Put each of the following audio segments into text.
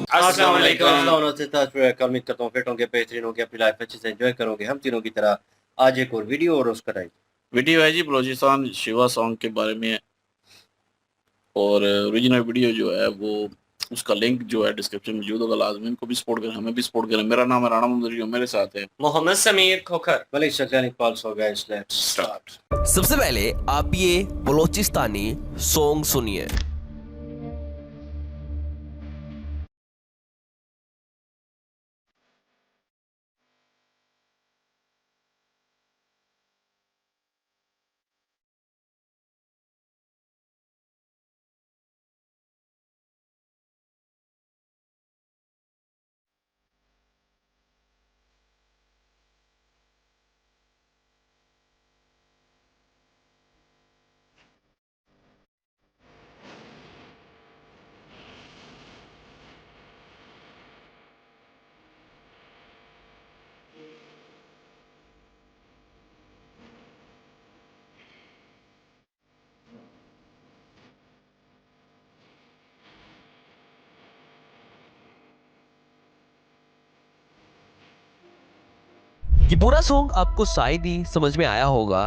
अस्सलाम वालेकुम। उम्मीद करता हूँ फिट होंगे, बेहतरीन होंगे, अपनी लाइफ अच्छे से एंजॉय करोगे। हम तीनों की तरह आज एक और वीडियो और उसका टाइम वीडियो है जी बलोचिस्तान शिवा सॉन्ग के बारे में। और ओरिजिनल वीडियो जो है वो उसका लिंक जो है डिस्क्रिप्शन में मौजूद होगा। लाजमी इनको भी सपोर्ट करें, हमें भी सपोर्ट करें। मेरा नाम है राणा मुंदरी, मेरे साथ है मोहम्मद समीर खोखर। मलिक शक्ल Iqbal. So guys let's start. सबसे पहले आप ये बलोचिस्तानी सॉन्ग सुनिए। ये पूरा सॉन्ग आपको शायद ही समझ में आया होगा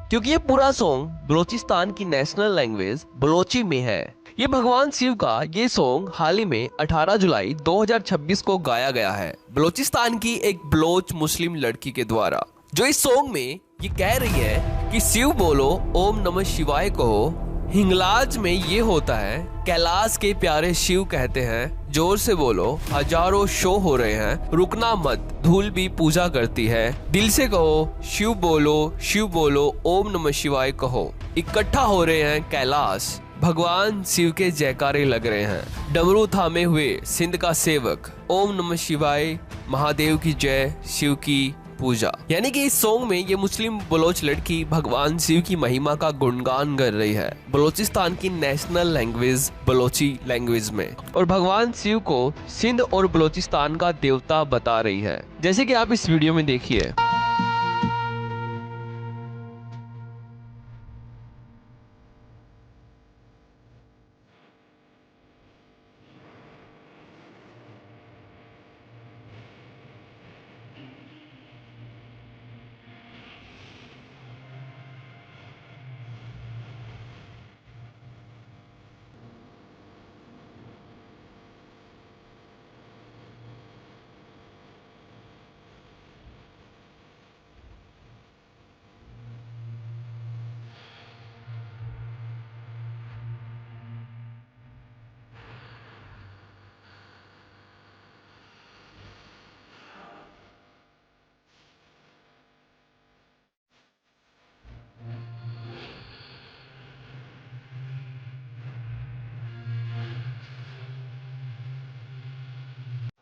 क्योंकि ये पूरा सॉन्ग बलोचिस्तान की नेशनल लैंग्वेज बलोची में है। ये भगवान शिव का ये सॉन्ग हाल ही में 18 जुलाई 2026 को गाया गया है बलोचिस्तान की एक बलोच मुस्लिम लड़की के द्वारा, जो इस सॉन्ग में ये कह रही है कि शिव बोलो ओम नमः शिवाय कहो। हिंगलाज में ये होता है, कैलाश के प्यारे शिव कहते हैं, जोर से बोलो हजारों शो हो रहे हैं, रुकना मत धूल भी पूजा करती है, दिल से कहो शिव बोलो ओम नमः शिवाय कहो। इकट्ठा हो रहे हैं कैलाश, भगवान शिव के जयकारे लग रहे हैं, डमरू थामे हुए सिंध का सेवक, ओम नमः शिवाय, महादेव की जय, शिव की पूजा। यानी कि इस सॉन्ग में ये मुस्लिम बलोच लड़की भगवान शिव की महिमा का गुणगान कर रही है बलोचिस्तान की नेशनल लैंग्वेज बलोची लैंग्वेज में, और भगवान शिव को सिंध और बलोचिस्तान का देवता बता रही है, जैसे कि आप इस वीडियो में देखिए।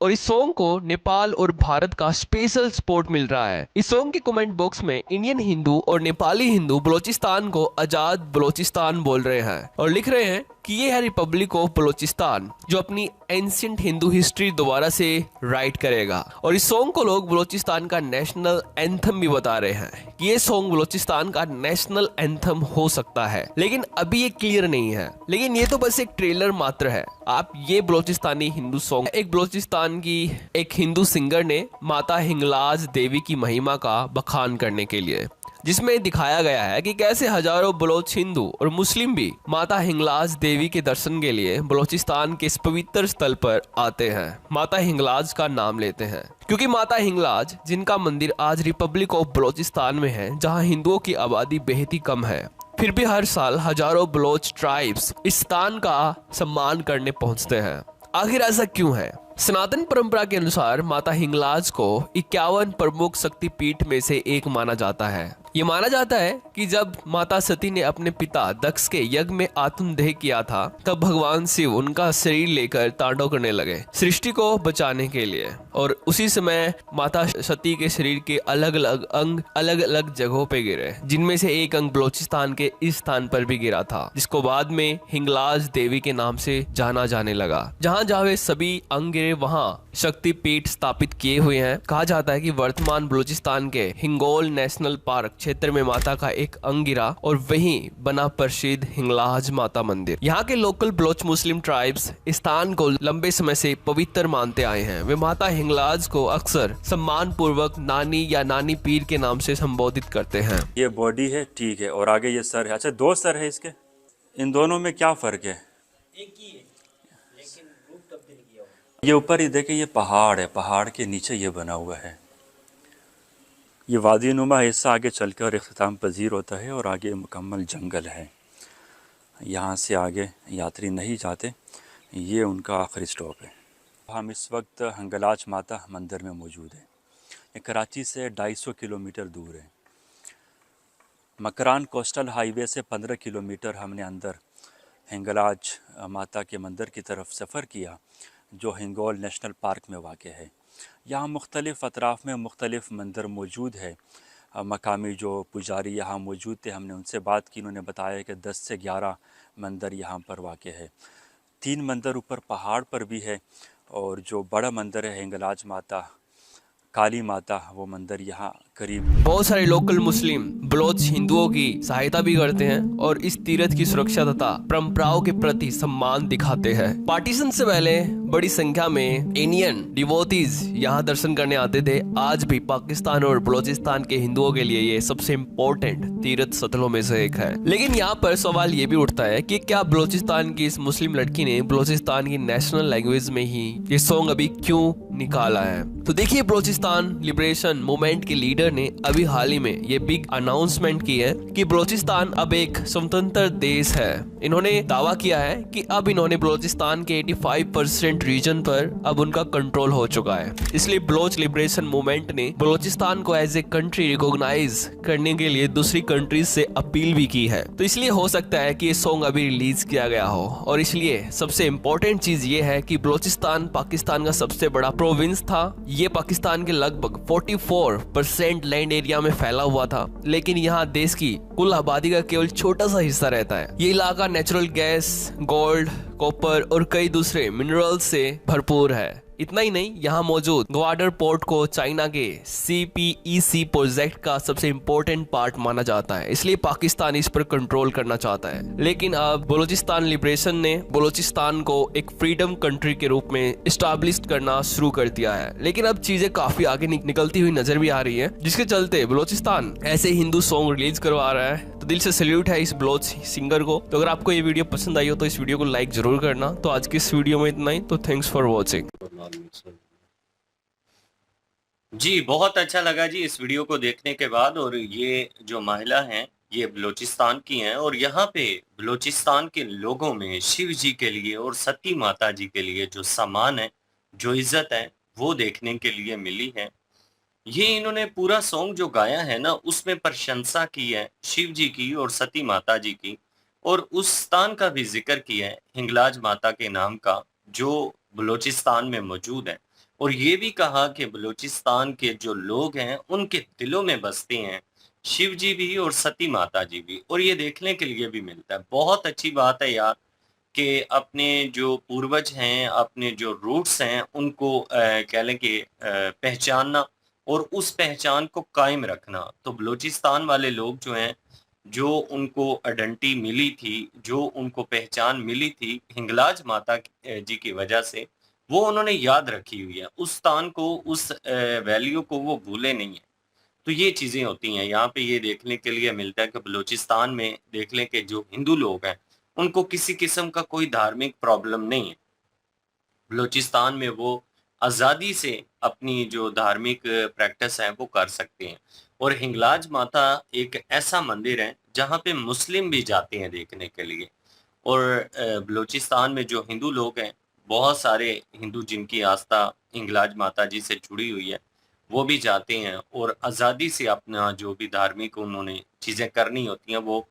और इस सॉन्ग को नेपाल और भारत का स्पेशल सपोर्ट मिल रहा है। इस सॉन्ग के कमेंट बॉक्स में इंडियन हिंदू और नेपाली हिंदू बलोचिस्तान को आजाद बलोचिस्तान बोल रहे हैं और लिख रहे हैं कि ये है रिपब्लिक ऑफ बलोचिस्तान, जो अपनी एंशिएंट हिंदू हिस्ट्री दोबारा से राइट करेगा। और इस सॉन्ग को लोग बलोचिस्तान का नेशनल एंथम भी बता रहे हैं कि ये सॉन्ग बलोचिस्तान का नेशनल एंथम हो सकता है, लेकिन अभी ये क्लियर नहीं है। लेकिन ये तो बस एक ट्रेलर मात्र है। आप ये बलोचिस्तानी हिंदू सॉन्ग एक बलोचिस्तान की एक हिंदू सिंगर ने माता हिंगलाज देवी की महिमा का बखान करने के लिए, जिसमें दिखाया गया है कि कैसे हजारों बलोच हिंदू और मुस्लिम भी माता हिंगलाज देवी के दर्शन के लिए बलोचिस्तान के इस पवित्र स्थल पर आते हैं, माता हिंगलाज का नाम लेते हैं। क्योंकि माता हिंगलाज, जिनका मंदिर आज रिपब्लिक ऑफ बलोचिस्तान में है, जहां हिंदुओं की आबादी बेहद ही कम है, फिर भी हर साल हजारों बलोच ट्राइब्स इस स्थान का सम्मान करने पहुंचते हैं। आखिर ऐसा क्यों है? सनातन परंपरा के अनुसार माता हिंगलाज को 51 प्रमुख शक्तिपीठ में से एक माना जाता है। ये माना जाता है कि जब माता सती ने अपने पिता दक्ष के यज्ञ में आत्मदेह किया था, तब भगवान शिव उनका शरीर लेकर तांडव करने लगे सृष्टि को बचाने के लिए, और उसी समय माता सती के शरीर के अलग अलग अंग अलग अलग जगहों पे गिरे, जिनमें से एक अंग बलोचिस्तान के इस स्थान पर भी गिरा था, जिसको बाद में हिंगलाज देवी के नाम से जाना जाने लगा। जहाँ जहाँ वे सभी अंग गिरे वहाँ शक्तिपीठ स्थापित किए हुए हैं। कहा जाता है कि वर्तमान बलूचिस्तान के हिंगोल नेशनल पार्क क्षेत्र में माता का एक अंग गिरा और वहीं बना प्रसिद्ध हिंगलाज माता मंदिर। यहाँ के लोकल बलोच मुस्लिम ट्राइब्स इस स्थान को लंबे समय से पवित्र मानते आए हैं। वे माता हिंगलाज को अक्सर सम्मान पूर्वक नानी या नानी पीर के नाम से संबोधित करते हैं। ये बॉडी है, ठीक है, और आगे ये सर है। अच्छा, दो सर है इसके, इन दोनों में क्या फ़र्क है? एक ही है, लेकिन रूप तब्दील किया हुआ है। ये ऊपर ही देखे, ये पहाड़ है, पहाड़ के नीचे ये बना हुआ है। ये वादी नुमा हिस्सा आगे चलकर इख्तिताम पजीर होता है और आगे मुकम्मल जंगल है। यहाँ से आगे यात्री नहीं जाते, ये उनका आखिरी स्टॉप है। हम इस वक्त हिंगलाज माता मंदिर में मौजूद हैं। ये कराची से 250 किलोमीटर दूर है। मकरान कोस्टल हाईवे से 15 किलोमीटर हमने अंदर हिंगलाज माता के मंदिर की तरफ सफ़र किया, जो हिंगोल नेशनल पार्क में वाक़ है। यहाँ मुख्तलिफ़ अतराफ़ में मुख्तलिफ़ मंदिर मौजूद है। मकामी जो पुजारी यहाँ मौजूद थे, हमने उनसे बात की, उन्होंने बताया कि 10 से 11 मंदिर यहाँ पर वाक़ है। 3 मंदिर ऊपर पहाड़ पर भी है, और जो बड़ा मंदिर है हिंगलाज माता काली माता, वो मंदिर यहाँ करीब। बहुत सारे लोकल मुस्लिम बलोच हिंदुओं की सहायता भी करते हैं और इस तीर्थ की सुरक्षा तथा परंपराओं के प्रति सम्मान दिखाते हैं। पार्टीशन से पहले बड़ी संख्या में इंडियन डिवोटीज यहाँ दर्शन करने आते थे। आज भी पाकिस्तान और बलोचिस्तान के हिंदुओं के लिए ये सबसे इम्पोर्टेंट तीर्थ स्थलों में से एक है। लेकिन यहाँ पर सवाल ये भी उठता है कि क्या बलोचिस्तान की इस मुस्लिम लड़की ने बलोचिस्तान की नेशनल लैंग्वेज में ही ये सॉन्ग अभी क्यों निकाला है? तो देखिए, बलोचिस्तान लिबरेशन मूवमेंट के लीडर ने अभी हाल ही में ये बिग अनाउंसमेंट की है कि बलोचिस्तान अब एक स्वतंत्र देश है। इन्होंने दावा किया है कि अब इन्होंने बलोचिस्तान के 85% रीजन पर अब उनका कंट्रोल हो चुका है। इसलिए बलोच लिबरेशन मूवमेंट ने बलोचिस्तान को एज ए कंट्री रिकॉग्नाइज करने के लिए दूसरी कंट्रीज से अपील भी की है। तो इसलिए हो सकता है कि ये सॉन्ग अभी रिलीज किया गया हो। और इसलिए सबसे इम्पोर्टेंट चीज ये है कि बलोचिस्तान पाकिस्तान का सबसे बड़ा प्रोविंस था। ये पाकिस्तान के लगभग 44% लैंड एरिया में फैला हुआ था, लेकिन यहाँ देश की कुल आबादी का केवल छोटा सा हिस्सा रहता है। ये इलाका नेचुरल गैस, गोल्ड, कॉपर और कई दूसरे मिनरल्स से भरपूर है। इतना ही नहीं, यहाँ मौजूद ग्वाडर पोर्ट को चाइना के CPEC प्रोजेक्ट का सबसे इम्पोर्टेंट पार्ट माना जाता है। इसलिए पाकिस्तान इस पर कंट्रोल करना चाहता है। लेकिन अब बलूचिस्तान लिबरेशन ने बलूचिस्तान को एक फ्रीडम कंट्री के रूप में इस्टेब्लिश करना शुरू कर दिया है। लेकिन अब चीजें काफी आगे निकलती हुई नजर भी आ रही है, जिसके चलते बलूचिस्तान ऐसे हिंदू सॉन्ग रिलीज करवा रहा है। तो दिल से सैल्यूट है इस बलोच सिंगर को। तो अगर आपको ये वीडियो पसंद आई हो तो इस वीडियो को लाइक जरूर करना। तो आज की इस वीडियो में इतना ही। तो थैंक्स फॉर वॉचिंग। जी, बहुत अच्छा लगा जी इस वीडियो को देखने के बाद। और ये जो महिला हैं ये बलूचिस्तान की हैं, और यहाँ पे बलूचिस्तान के लोगों में शिव जी के लिए और सती माता जी के लिए जो सम्मान है, जो इज्जत है, वो देखने के लिए मिली है। ये इन्होंने पूरा सॉन्ग जो गाया है ना, उसमें प्रशंसा की है शिव जी की और सती माता जी की, और उस स्थान का भी जिक्र किया है हिंगलाज माता के नाम का, जो बलूचिस्तान में मौजूद है। और ये भी कहा कि बलूचिस्तान के जो लोग हैं उनके दिलों में बसते हैं शिव जी भी और सती माता जी भी, और ये देखने के लिए भी मिलता है। बहुत अच्छी बात है यार कि अपने जो पूर्वज हैं, अपने जो रूट्स हैं, उनको कह लें कि पहचानना और उस पहचान को कायम रखना। तो बलूचिस्तान वाले लोग जो हैं, जो उनको आइडेंटिटी मिली थी, जो उनको पहचान मिली थी हिंगलाज माता जी की वजह से, वो उन्होंने याद रखी हुई है। उस स्थान को, उस वैल्यू को वो भूले नहीं है। तो ये चीज़ें होती हैं यहाँ पे। ये देखने के लिए मिलता है कि बलूचिस्तान में देख लें कि जो हिंदू लोग हैं उनको किसी किस्म का कोई धार्मिक प्रॉब्लम नहीं है। बलूचिस्तान में वो आज़ादी से अपनी जो धार्मिक प्रैक्टिस है वो कर सकते हैं। और हिंगलाज माता एक ऐसा मंदिर है जहाँ पे मुस्लिम भी जाते हैं देखने के लिए। और बलूचिस्तान में जो हिंदू लोग हैं, बहुत सारे हिंदू जिनकी आस्था हिंगलाज माता जी से जुड़ी हुई है, वो भी जाते हैं और आज़ादी से अपना जो भी धार्मिक उन्होंने चीज़ें करनी होती हैं वो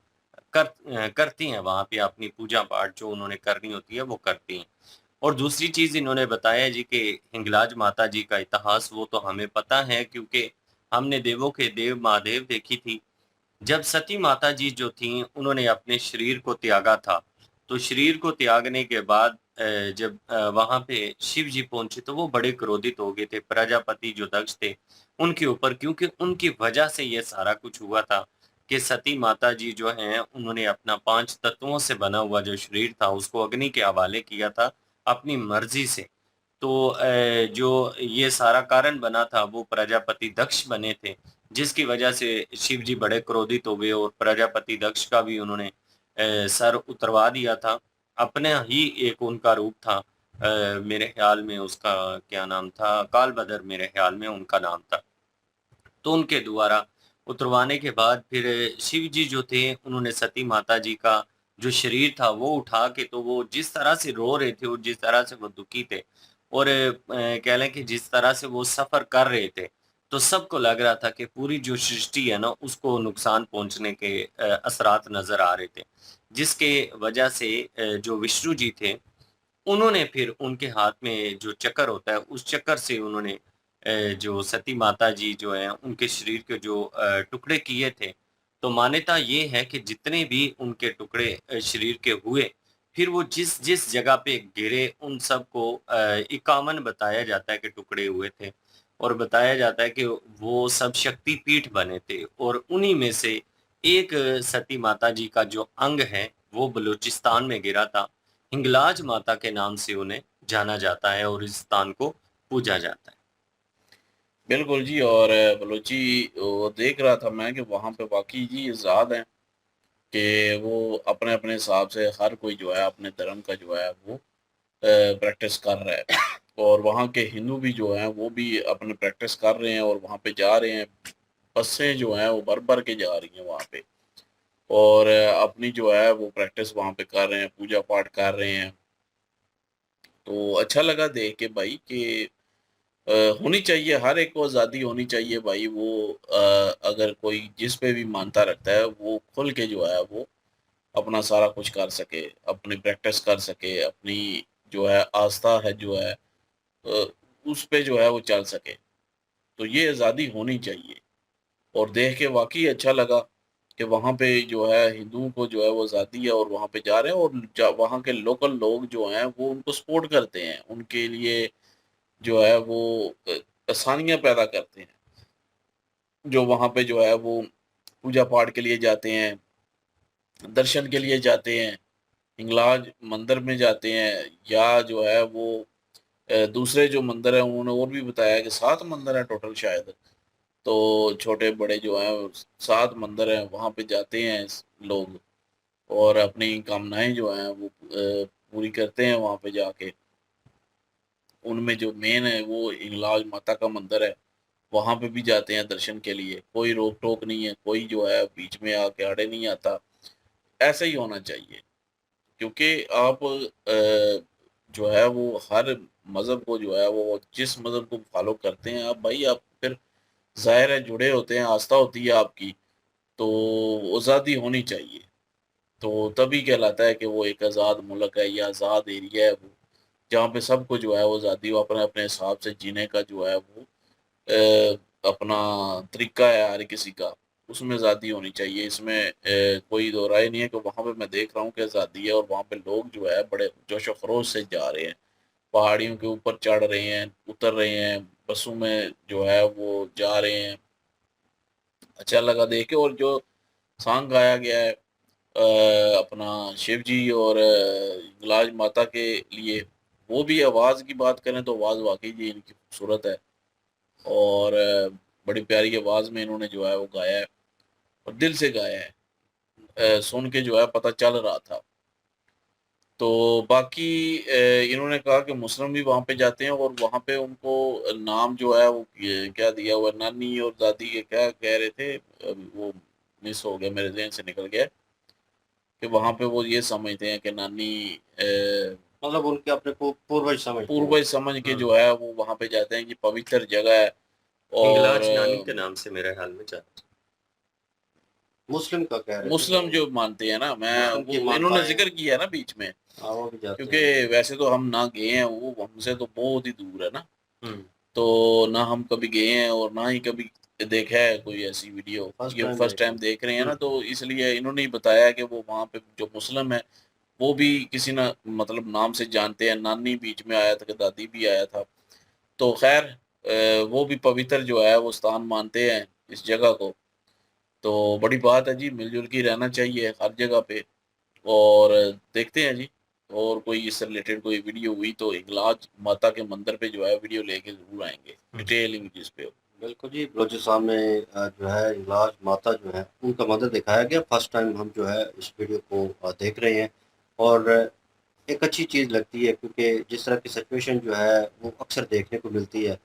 करती हैं। वहाँ पे अपनी पूजा पाठ जो उन्होंने करनी होती है वो करती हैं। और दूसरी चीज़ इन्होंने बताया जी कि हिंगलाज माता जी का इतिहास वो तो हमें पता है, क्योंकि हमने देवों के देव महादेव देखी थी। जब सती माता जी जो थीं उन्होंने अपने शरीर को त्यागा था, तो शरीर को त्यागने के बाद जब वहाँ पे शिव जी पहुंचे तो वो बड़े क्रोधित हो गए थे। प्रजापति जो दक्ष थे उनके ऊपर, क्योंकि उनकी वजह से ये सारा कुछ हुआ था। कि सती माता जी जो हैं उन्होंने अपना 5 तत्वों से बना हुआ जो शरीर था उसको अग्नि के हवाले किया था अपनी मर्जी से। तो जो ये सारा कारण बना था वो प्रजापति दक्ष बने थे, जिसकी वजह से शिव जी बड़े क्रोधित हो गए और प्रजापति दक्ष का भी उन्होंने सर उतरवा दिया था। अपना ही एक उनका रूप था, मेरे ख्याल में उसका क्या नाम था, कालभद्र मेरे ख्याल में उनका नाम था। तो उनके द्वारा उतरवाने के बाद फिर शिव जी जो थे उन्होंने सती माता जी का जो शरीर था वो उठा के, तो वो जिस तरह से रो रहे थे और जिस तरह से वो दुखी थे और कह लें कि जिस तरह से वो सफ़र कर रहे थे, तो सबको लग रहा था कि पूरी जो सृष्टि है ना उसको नुकसान पहुंचने के असरात नज़र आ रहे थे। जिसके वजह से जो विष्णु जी थे उन्होंने फिर उनके हाथ में जो चक्र होता है उस चक्कर से उन्होंने जो सती माता जी जो है उनके शरीर के जो टुकड़े किए थे। तो मान्यता ये है कि जितने भी उनके टुकड़े शरीर के हुए, फिर वो जिस जिस जगह पे गिरे उन सबको 51 बताया जाता है कि टुकड़े हुए थे और बताया जाता है कि वो सब शक्ति पीठ बने थे और उन्हीं में से एक सती माता जी का जो अंग है वो बलूचिस्तान में गिरा था। हिंगलाज माता के नाम से उन्हें जाना जाता है और इस स्थान को पूजा जाता है। बिल्कुल जी। और बलोची वो देख रहा था मैं कि वहाँ पे वाकई जी आज़ाद हैं कि वो अपने अपने हिसाब से हर कोई जो है अपने धर्म का जो है वो प्रैक्टिस कर रहा है। और वहाँ के हिंदू भी जो हैं वो भी अपने प्रैक्टिस कर रहे हैं और वहाँ पे जा रहे हैं। बसें जो हैं वो भर भर के जा रही हैं वहाँ पे और अपनी जो है वो प्रैक्टिस वहाँ पे कर रहे हैं, पूजा पाठ कर रहे हैं। तो अच्छा लगा देख के भाई कि अ, होनी चाहिए, हर एक को आज़ादी होनी चाहिए भाई। वो अगर कोई जिस पे भी मानता रखता है वो खुल के जो है वो अपना सारा कुछ कर सके, अपनी प्रैक्टिस कर सके, अपनी जो है आस्था है जो है अ, उस पे जो है वो चल सके। तो ये आज़ादी होनी चाहिए। और देख के वाक़ई अच्छा लगा कि वहाँ पे जो है हिंदुओं को जो है वो आज़ादी है और वहाँ पे जा रहे हैं और वहाँ के लोकल लोग जो हैं वो उनको सपोर्ट करते हैं, उनके लिए जो है वो आसानियाँ पैदा करते हैं। जो वहाँ पे जो है वो पूजा पाठ के लिए जाते हैं, दर्शन के लिए जाते हैं, हिंगलाज मंदिर में जाते हैं या जो है वो दूसरे जो मंदिर हैं उन्होंने और भी बताया कि 7 मंदिर हैं टोटल शायद। तो छोटे-बड़े जो हैं 7 मंदिर हैं, वहाँ पे जाते हैं लोग और अपनी कामनाएँ जो हैं वो पूरी करते हैं वहाँ पे जाके। उनमें जो मेन है वो हिंगलाज माता का मंदिर है, वहाँ पे भी जाते हैं दर्शन के लिए। कोई रोक-टोक नहीं है, कोई जो है बीच में आके आड़े नहीं आता। ऐसा ही होना चाहिए क्योंकि आप जो है वो हर मज़हब को जो है वो जिस मज़हब को फ़ॉलो करते हैं आप भाई, आप फिर ज़ाहिर है जुड़े होते हैं, आस्था होती है आपकी, तो आज़ादी होनी चाहिए। तो तभी कहलाता है कि वो एक आज़ाद मुल्क है या आज़ाद एरिया है वो, जहाँ पे सबको जो है वो आज़ादी वो अपने-अपने हिसाब से जीने का जो है वो अपना तरीका है हर किसी का, उसमें आज़ादी होनी चाहिए। इसमें कोई दो राय नहीं है कि वहाँ पे मैं देख रहा हूँ कि आज़ादी है और वहाँ पे लोग जो है बड़े जोश-ओ-खरोश से जा रहे हैं। पहाड़ियों के ऊपर चढ़ रहे हैं, उतर रहे हैं, बसों में जो है वो जा रहे हैं। अच्छा लगा देख के। और जो सॉन्ग गाया गया है अपना शिव जी और हिंगलाज माता के लिए, वो भी आवाज़ की बात करें तो आवाज़ वाक़ई जी इनकी खूबसूरत है और बड़ी प्यारी आवाज़ में इन्होंने जो है वो गाया है और दिल से गाया है। सुन के जो है पता चल रहा था। तो बाकी इन्होंने कहा कि मुस्लिम भी वहाँ पे जाते हैं और वहाँ पे उनको नाम जो है वो क्या दिया हुआ है, नानी और दादी के क्या कह रहे थे, वो मिस हो गया, मेरे ज़हन से निकल गया कि वहाँ पे वो ये समझते हैं कि नानी मतलब उनके अपने पूर्वज समझते हैं। पूर्वज समझ के हाँ। जो है वो वहाँ पे जाते हैं कि पवित्र जगह है। और हिंगलाज नानी के नाम से मेरे ख्याल में जाते मुस्लिम का कह रहे थे मुस्लिम वो। जो मानते हैं ना, मैं मुस्लिम की वो इन्होंने माताएं जिक्र किया ना बीच में, हाँ वो भी जाते क्योंकि हैं। वैसे तो हम ना गए हैं, वो हमसे तो बहुत ही दूर है ना, हम्म। तो ना हम कभी गए हैं और ना ही कभी देखा है कोई ऐसी वीडियो। फर्स्ट ये टाइम फर्स्ट देख रहे टाइम हैं। देख रहे हैं ना, हम्म। तो इसलिए इन्होंने ही बताया कि वो वहाँ पे जो मुस्लिम है वो भी किसी ना मतलब नाम से जानते हैं। नानी बीच में आया था कि दादी भी आया था। तो खैर वो भी पवित्र जो है वो स्थान मानते हैं इस जगह को। तो बड़ी बात है जी, मिलजुल के रहना चाहिए हर जगह पे। और देखते हैं जी, और कोई इससे रिलेटेड कोई वीडियो हुई तो हिंगलाज माता के मंदिर पे जो है वीडियो लेके जरूर आएंगे, डिटेलिंग जिस पे हो। बिल्कुल जी, बलूचिस्तान में जो है इलाज माता जो है उनका मंदिर दिखाया गया। फर्स्ट टाइम हम जो है इस वीडियो को देख रहे हैं और एक अच्छी चीज़ लगती है, क्योंकि जिस तरह की सिचुएशन जो है वो अक्सर देखने को मिलती है।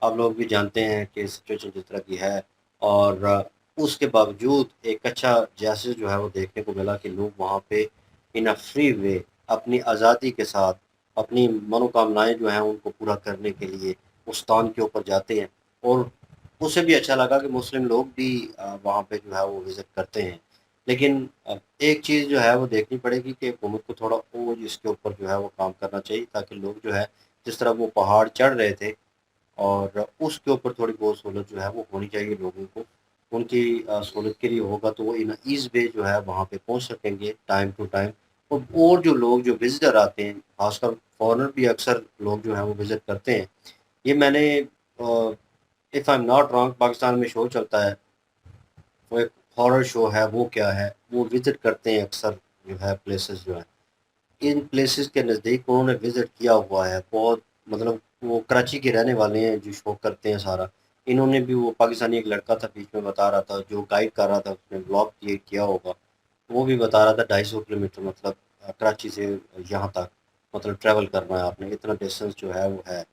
आप लोग भी जानते हैं कि सिचुएशन जिस तरह की है, और उसके बावजूद एक अच्छा जैसे जो है वो देखने को मिला कि लोग वहाँ पे इन अ फ्री वे अपनी आज़ादी के साथ अपनी मनोकामनाएं जो हैं उनको पूरा करने के लिए उस स्थान के ऊपर जाते हैं। और उसे भी अच्छा लगा कि मुस्लिम लोग भी वहाँ पे जो है वो विज़िट करते हैं। लेकिन एक चीज़ जो है वो देखनी पड़ेगी कि हुकूमत को थोड़ा और इसके ऊपर जो है वो काम करना चाहिए, ताकि लोग जो है जिस तरह वो पहाड़ चढ़ रहे थे और उसके ऊपर थोड़ी बहुत सहूलत जो है वो होनी चाहिए लोगों को। उनकी सहूलत के लिए होगा तो वो इन ईज़ वे जो है वहाँ पे पहुँच सकेंगे टाइम टू टाइम। और जो लोग जो विज़िटर आते हैं, ख़ासकर फ़ॉरेनर भी अक्सर लोग जो हैं वो विज़िट करते हैं। ये मैंने if I am not wrong, Pakistan में शो चलता है, वो एक हॉरर शो है, वो क्या है, वो विज़िट करते हैं अक्सर जो है प्लेसेस जो हैं। इन प्लेसेस के नज़दीक उन्होंने विज़िट किया हुआ है बहुत, मतलब वो कराची के रहने वाले हैं जो शो करते हैं सारा। इन्होंने भी, वो पाकिस्तानी एक लड़का था बीच में बता रहा था, जो गाइड कर रहा था, उसने व्लॉग क्रिएट किया होगा, वो भी बता रहा था 250 किलोमीटर मतलब कराची से यहाँ तक मतलब ट्रैवल करना है आपने, इतना डिस्टेंस जो है वो है।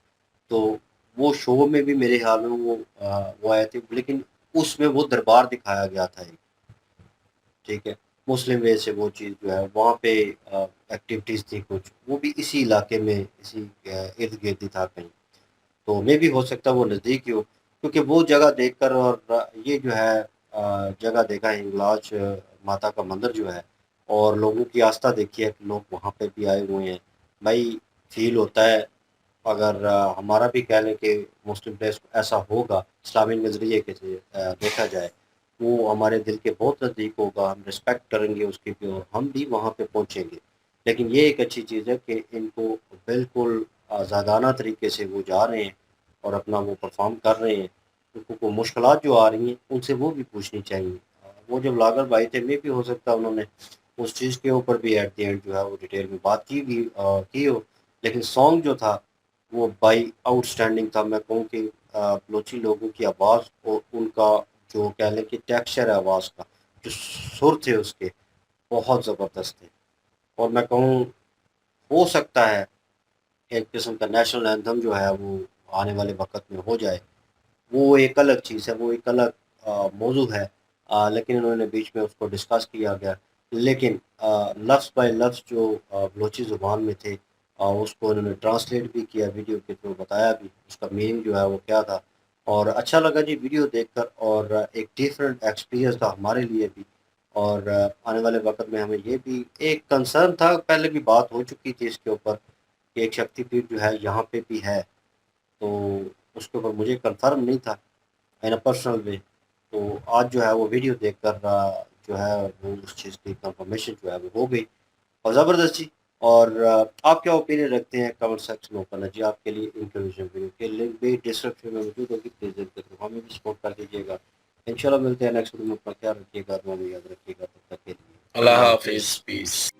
तो वो शो में भी मेरे ख्याल में वो आए थे, लेकिन उसमें वो दरबार दिखाया गया था एक, ठीक है, मुस्लिम वे से वो चीज़ जो है वहाँ पे एक्टिविटीज़ थी कुछ, वो भी इसी इलाके में, इसी इर्द-गिर्द ही था कहीं। तो मे भी हो सकता है वो नज़दीक ही हो, क्योंकि वो जगह देखकर और ये जो है जगह देखा है हिंगलाज माता का मंदिर जो है, और लोगों की आस्था देखी है कि लोग वहाँ पे भी आए हुए हैं। भाई फ़ील होता है, अगर हमारा भी कह लें कि मुस्लिम प्लेस ऐसा होगा इस्लामी नज़रिए के से देखा जाए, वो हमारे दिल के बहुत नज़दीक होगा, हम रिस्पेक्ट करेंगे उसकी भी और हम भी वहाँ पे पहुँचेंगे। लेकिन ये एक अच्छी चीज़ है कि इनको बिल्कुल आज़ादाना तरीके से वो जा रहे हैं और अपना वो परफ़ॉर्म कर रहे हैं। उनको मुश्किलात जो आ रही हैं, उनसे वो भी पूछनी चाहिए। वो जो व्लॉगर भाई थे, मे भी हो सकता है उन्होंने उस चीज़ के ऊपर भी एट द एंड जो है वो डिटेल में बात की भी की हो। लेकिन सॉन्ग जो था वो भाई आउटस्टैंडिंग था। मैं कहूँ कि बलोची लोगों की आवाज़ और उनका जो कह लें कि टेक्सचर है आवाज़ का, जो सुर थे उसके, बहुत ज़बरदस्त थे। और मैं कहूँ, हो सकता है एक किस्म का नेशनल एंथम जो है वो आने वाले वक़्त में हो जाए। वो एक अलग चीज़ है, वो एक अलग मौज़ू है। लेकिन इन्होंने बीच में उसको डिस्कस किया गया। लेकिन लफ्ज़ बाय लफ्ज़ जो बलोची ज़ुबान में थे, उसको इन्होंने ट्रांसलेट भी किया, वीडियो के थ्रू बताया भी, उसका मीनिंग जो है वो क्या था। और अच्छा लगा जी वीडियो देखकर, और एक डिफरेंट एक्सपीरियंस था हमारे लिए भी। और आने वाले वक़्त में हमें ये भी एक कंसर्न था, पहले भी बात हो चुकी थी इसके ऊपर, कि एक शक्तिपीठ जो है यहाँ पे भी है। तो उसके ऊपर मुझे कन्फर्म नहीं था इन अ पर्सनल वे। तो आज जो है वो वीडियो देखकर जो है वो उस चीज़ की कंफर्मेशन जो है वो हो गई, और ज़बरदस्त जी। और आप क्या ओपिनियन रखते हैं कमेंट सेक्शन में ओपन है जी आपके लिए। इंक्लूजन वीडियो के लिंक भी डिस्क्रिप्शन में मौजूद होगी, प्लीज़ देखते रहो, हमें भी सपोर्ट कर दीजिएगा। इंशाल्लाह मिलते हैं नेक्स्ट वीडियो में, अपना ख्याल रखिएगा, दुआ में याद रखिएगा, तब तक के लिए अल्लाह अल्लाह हाफिज़, हाफिज़, पीस। पीस।